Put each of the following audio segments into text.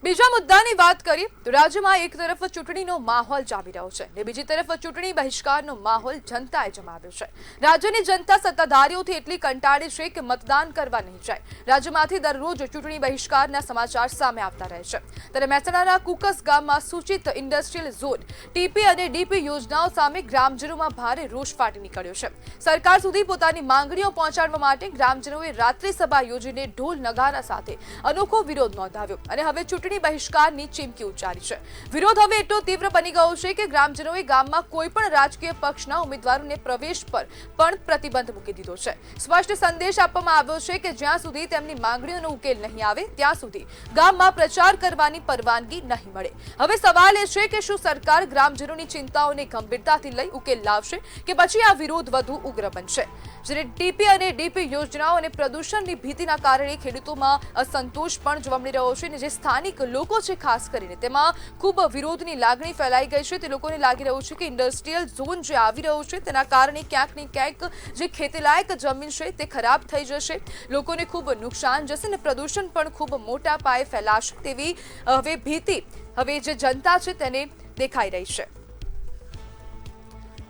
બીજા મુદ્દાની વાત કરીએ તો રાજ્યમાં એક તરફ ચૂંટણીનો માહોલ જામી રહ્યો છે ને બીજી તરફ ચૂંટણી બહિષ્કારનો માહોલ જનતાએ જમાવ્યો છે। રાજ્યની જનતા સત્તાધારીઓથી એટલી કંટાળી છે કે મતદાન કરવા નહીં જાય। રાજ્યમાંથી દરરોજ ચૂંટણી બહિષ્કારના સમાચાર સામે આવતા રહે છે। ત્યારે મહેસાણાના કુકસ ગામમાં સૂચિત ઇન્ડસ્ટ્રીયલ ઝોન ટીપી અને ડીપી યોજનાઓ સામે ગ્રામજનોમાં ભારે રોષ ફાટી નીકળ્યો છે। સરકાર સુધી પોતાની માંગણીઓ પહોંચાડવા માટે ગ્રામજનોએ રાત્રિ સભા યોજીને ઢોલ નગારા સાથે અનોખો વિરોધ નોંધાવ્યો અને હવે ચૂંટણી બહિષ્કારની ચીમકી ઉચ્ચારી છે। વિરોધ હવે એટલો તીવ્ર બની ગયો છે કે ગ્રામજનોએ ગામમાં કોઈ પણ રાજકીય પક્ષના ઉમેદવારોને પ્રવેશ પર પણ પ્રતિબંધ મૂકી દીધો છે। સ્પષ્ટ સંદેશ આપવામાં આવ્યો છે કે જ્યાં સુધી તેમની માંગણીઓનો ઉકેલ નહીં આવે ત્યાં સુધી ગામમાં પ્રચાર કરવાની પરવાનગી નહીં મળે। હવે સવાલ એ છે કે શું સરકાર ગ્રામજનોની ચિંતાઓને ગંભીરતાથી લઈ ઉકેલ લાવશે કે પછી આ વિરોધ વધુ ઉગ્ર બનશે। જ્યારે ટીપી અને ડીપી યોજનાઓ અને પ્રદૂષણની ભીતિના કારણે ખેડૂતોમાં અસંતોષ પણ જોવા મળી રહ્યો છે અને જે સ્થાનિક લોકો છે ખાસ કરીને તેમાં ખૂબ વિરોધની લાગણી ફેલાઈ ગઈ છે। તે લોકોને લાગી રહ્યું છે કે ઇન્ડસ્ટ્રીયલ ઝોન જે આવી રહ્યો છે તેના કારણે ક્યાંક ને ક્યાંક જે ખેતીલાયક જમીન છે તે ખરાબ થઈ જશે, લોકોને ખૂબ નુકસાન જશે અને પ્રદૂષણ પણ ખૂબ મોટા પાયે ફેલાશે તેવી હવે ભીતિ હવે જે જનતા છે તેને દેખાઈ રહી છે।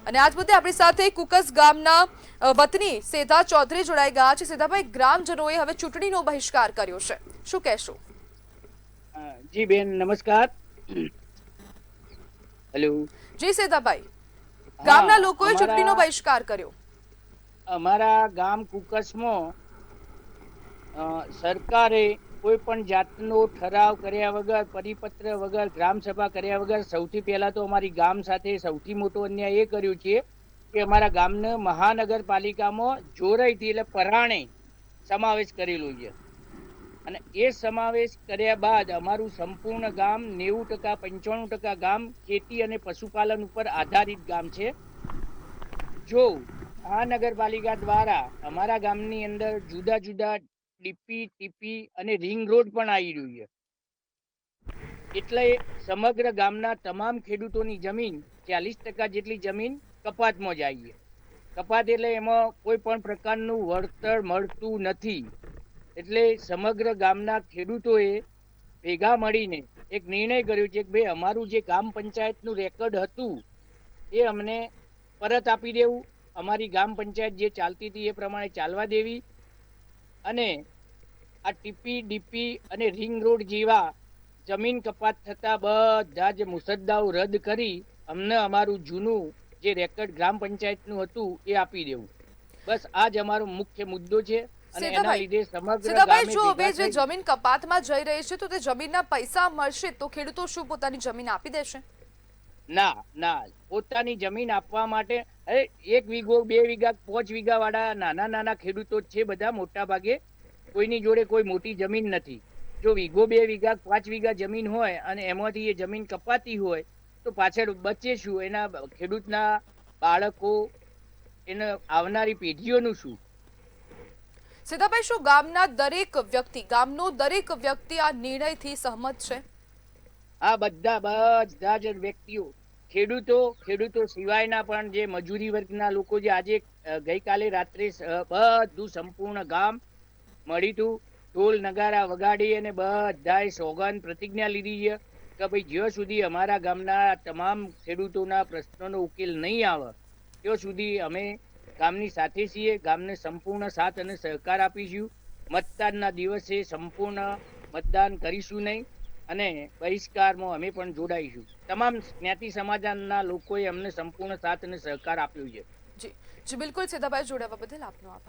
અને આજ મુદ્દે આપણી સાથે કુકસ ગામના વતની સેધા ચૌધરી જોડાઈ ગયા છે। સેધાભાઈ, ગ્રામજનોએ હવે ચૂંટણીનો બહિષ્કાર કર્યો છે, શું કહેશો? જી બેન, નમસ્કાર। હેલો જી સેધાભાઈ, ગામના લોકોએ ચૂંટણીનો બહિષ્કાર કર્યો। અમારા ગામ કુકસમાં સરકારે કોઈ પણ જાતનો ઠરાવ કર્યા વગર, પરિપત્ર વગર, ગ્રામ સભા કર્યા વગર સૌથી પહેલા તો અમારી ગામ સાથે સૌથી મોટો અન્યાય એ કર્યું છે કે અમારા ગામને મહાનગરપાલિકામાં જોરાઈથી એટલે પરાણે સમાવેશ કરેલો છે અને એ સમાવેશ કર્યા બાદ અમારું સંપૂર્ણ ગામ 90% 95% ગામ ખેતી અને પશુપાલન ઉપર આધારિત ગામ છે। જો મહાનગરપાલિકા દ્વારા અમારા ગામની અંદર જુદા જુદા ડીપી, ટીપી અને રિંગ રોડ પણ આવી રહ્યું છે, એટલે સમગ્ર ગામના તમામ ખેડૂતોની જમીન 40% જેટલી જમીન કપાતમાં જાય છે। કપાત એટલે એમાં કોઈ પણ પ્રકારનું વળતર મળતું નથી, એટલે સમગ્ર ગામના ખેડૂતોએ ભેગા મળીને એક નિર્ણય કર્યો છે કે ભાઈ અમારું જે ગ્રામ પંચાયતનું રેકોર્ડ હતું એ અમને પરત આપી દેવું, અમારી ગ્રામ પંચાયત જે ચાલતી હતી એ પ્રમાણે ચાલવા દેવી અને આ ટીપી, ડીપી અને રિંગ રોડ જેવા જમીન કપાત થતા બધા જ મુસદ્દાઓ રદ કરી અમને અમારું જૂનું જે રેકોર્ડ ગ્રામ પંચાયતનું હતું એ આપી દેવું। બસ આ જ અમારો મુખ્ય મુદ્દો છે। અને એના લીધે સમગ્ર ગામે જો હવે જે જમીન કપાતમાં જઈ રહી છે તો તે જમીનના પૈસા મળશે તો ખેડૂતો શું પોતાની જમીન આપી દેશે? ના ના, પોતાની જમીન આપવા માટે 1 વીઘો, 2 વીઘા, 5 વીઘા વાળા નાના નાના ખેડૂતો છે બધા, મોટા ભાગે કોઈની જોડે કોઈ મોટી જમીન નથી। જો વીઘો, 2 વીઘા, 5 વીઘા જમીન હોય અને એમાંથી એ જમીન કપાતી હોય તો પાછળ બચે શું? એના ખેડૂતના બાળકો, એને આવનારી પેઢીઓનું શું? સીધાભાઈ, શું ગામના ગામનો દરેક વ્યક્તિ આ નિર્ણયથી સહમત છે? આ બધા જ વ્યક્તિઓ, ખેડૂતો સિવાયના પણ જે મજૂરી વર્ગના લોકો જે આજે ગઈકાલે રાત્રે બધું સંપૂર્ણ ગામ મળીતું ઢોલ નગારા વગાડી અને બધાએ સોગંદ પ્રતિજ્ઞા લીધી છે કે ભાઈ જ્યાં સુધી અમારા ગામના તમામ ખેડૂતોના પ્રશ્નોનો ઉકેલ નહીં આવે ત્યાં સુધી અમે ગામની સાથે છીએ, ગામને સંપૂર્ણ સાથ અને સહકાર આપીશું। મતદાનના દિવસે સંપૂર્ણ મતદાન કરીશું નહીં અને બહિષ્કારમાં અમે પણ જોડાઈશું। તમામ જ્ઞાતિ સમાજના લોકોએ અમને સંપૂર્ણ સાથ અને સહકાર આપ્યો છે। જી જી, બિલકુલ સીધાભાઈ, જોડાવા બદલ આપનો આભાર।